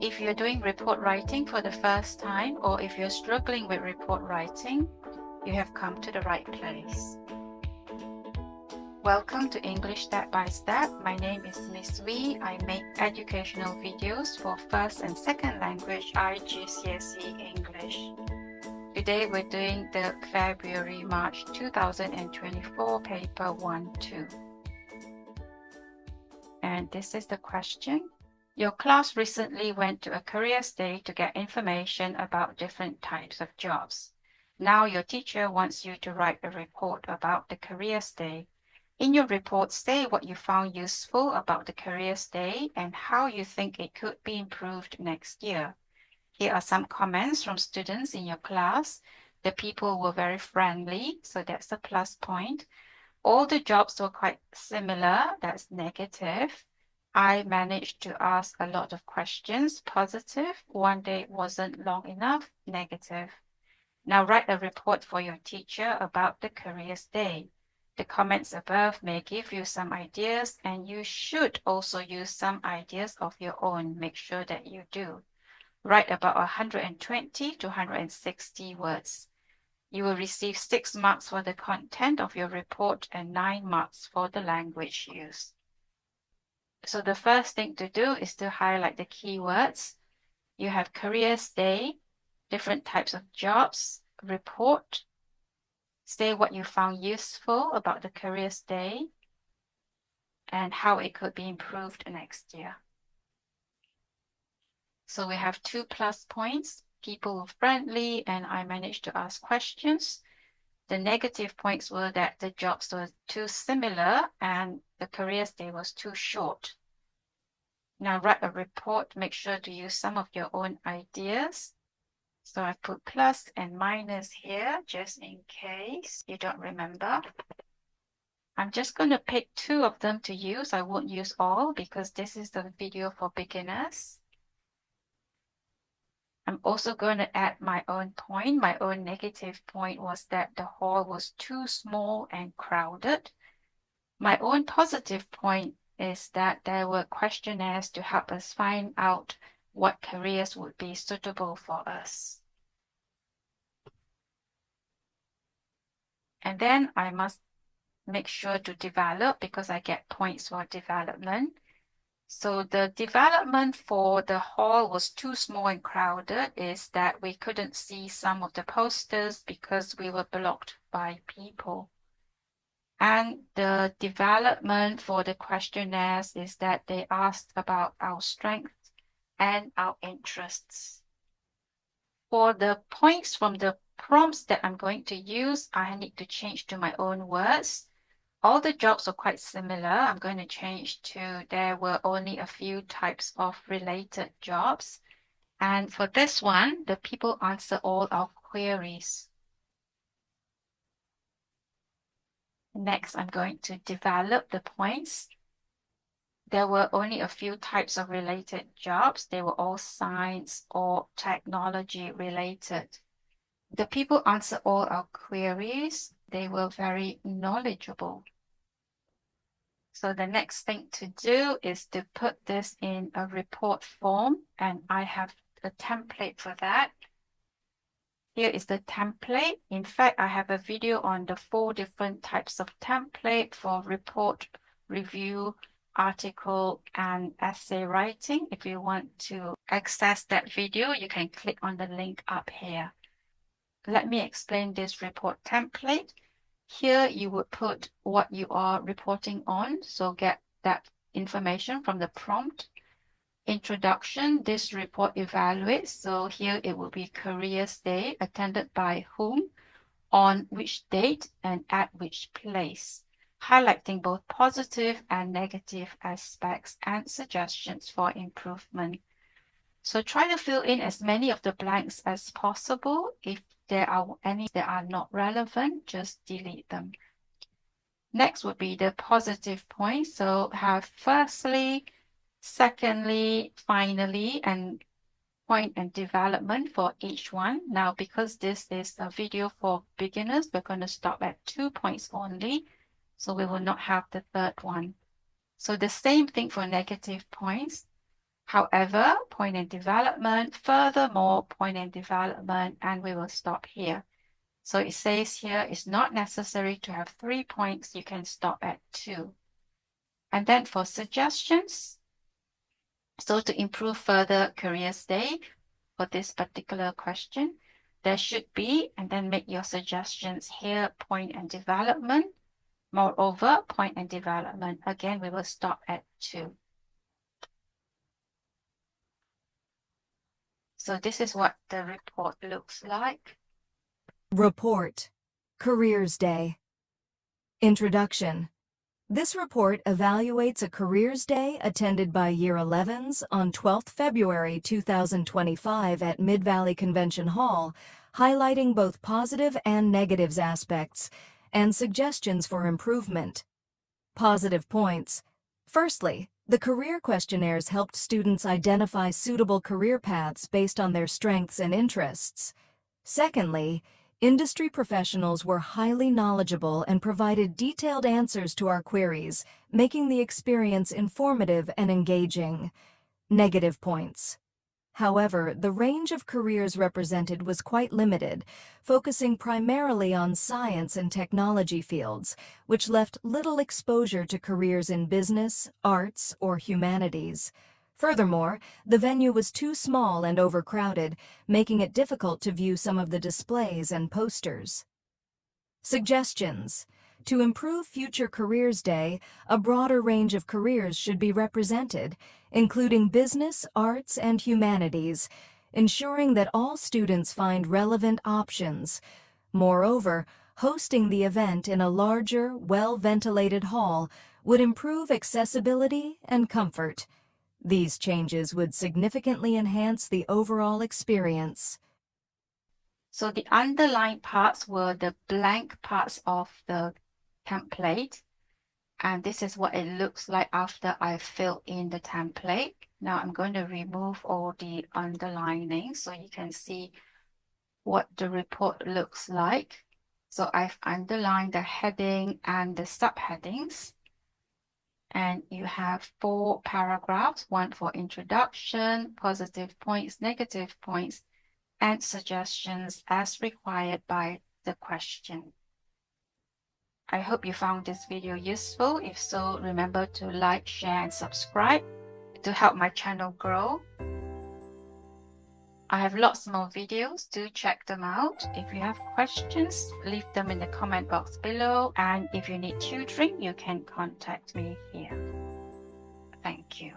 If you're doing report writing for the first time, or if you're struggling with report writing, you have come to the right place. Welcome to English Step by Step. My name is Miss Wee. I make educational videos for first and second language IGCSE English. Today we're doing the February-March 2024 paper 1-2. And this is the question. Your class recently went to a careers day to get information about different types of jobs. Now your teacher wants you to write a report about the careers day. In your report, say what you found useful about the careers day and how you think it could be improved next year. Here are some comments from students in your class. The people were very friendly, so that's a plus point. All the jobs were quite similar, that's negative. I managed to ask a lot of questions, positive. One day wasn't long enough, negative. Now write a report for your teacher about the careers day. The comments above may give you some ideas, and you should also use some ideas of your own. Make sure that you do. Write about 120 to 160 words. You will receive 6 marks for the content of your report and 9 marks for the language used. So the first thing to do is to highlight the keywords. You have careers day, different types of jobs, report. Say what you found useful about the careers day and how it could be improved next year. So we have 2 plus points. People were friendly and I managed to ask questions. The negative points were that the jobs were too similar and the careers day was too short. Now write a report, make sure to use some of your own ideas. So I put plus and minus here just in case you don't remember. I'm just going to pick 2 of them to use. I won't use all because this is the video for beginners. I'm also going to add my own point. My own negative point was that the hall was too small and crowded. My own positive point is that there were questionnaires to help us find out what careers would be suitable for us. And then I must make sure to develop because I get points for development. So the development for the hall was too small and crowded is that we couldn't see some of the posters because we were blocked by people. And the development for the questionnaires is that they asked about our strengths and our interests. For the points from the prompts that I'm going to use, I need to change to my own words. All the jobs are quite similar. I'm going to change to there were only a few types of related jobs. And for this one, the people answer all our queries. Next, I'm going to develop the points. There were only a few types of related jobs. They were all science or technology related. The people answer all our queries. They were very knowledgeable. So the next thing to do is to put this in a report form, and I have a template for that. Here is the template. In fact, I have a video on the 4 different types of template for report, review, article, and essay writing. If you want to access that video, you can click on the link up here. Let me explain this report template. Here you would put what you are reporting on, so get that information from the prompt. Introduction, this report evaluates, so here it will be careers day, attended by whom, on which date, and at which place, highlighting both positive and negative aspects and suggestions for improvement. So try to fill in as many of the blanks as possible. If there are any that are not relevant, just delete them. Next would be the positive points. So have firstly, secondly, finally, and point and development for each one. Now, because this is a video for beginners, we're going to stop at 2 points only. So we will not have the third one. So the same thing for negative points. However, point and development, furthermore, point and development, and we will stop here. So it says here it's not necessary to have 3 points. You can stop at 2. And then for suggestions, so to improve further career day for this particular question, there should be, and then make your suggestions here, point and development. Moreover, point and development. Again, we will stop at 2. So this is what the report looks like. Report. Careers Day. Introduction. This report evaluates a Careers Day attended by Year 11s on 12th February 2025 at Mid-Valley Convention Hall, highlighting both positive and negatives aspects and suggestions for improvement. Positive points. Firstly, the career questionnaires helped students identify suitable career paths based on their strengths and interests. Secondly, industry professionals were highly knowledgeable and provided detailed answers to our queries, making the experience informative and engaging. Negative points. However, the range of careers represented was quite limited, focusing primarily on science and technology fields, which left little exposure to careers in business, arts, or humanities. Furthermore, the venue was too small and overcrowded, making it difficult to view some of the displays and posters. Suggestions. To improve future Careers Day, a broader range of careers should be represented, including business, arts, and humanities, ensuring that all students find relevant options. Moreover, hosting the event in a larger, well-ventilated hall would improve accessibility and comfort. These changes would significantly enhance the overall experience. So the underlined parts were the blank parts of the template. And this is what it looks like after I fill in the template. Now I'm going to remove all the underlining so you can see what the report looks like. So I've underlined the heading and the subheadings. And you have 4 paragraphs, one for introduction, positive points, negative points, and suggestions as required by the question. I hope you found this video useful. If so, remember to like, share, and subscribe to help my channel grow. I have lots more videos. Do check them out. If you have questions, leave them in the comment box below. And if you need tutoring, you can contact me here. Thank you.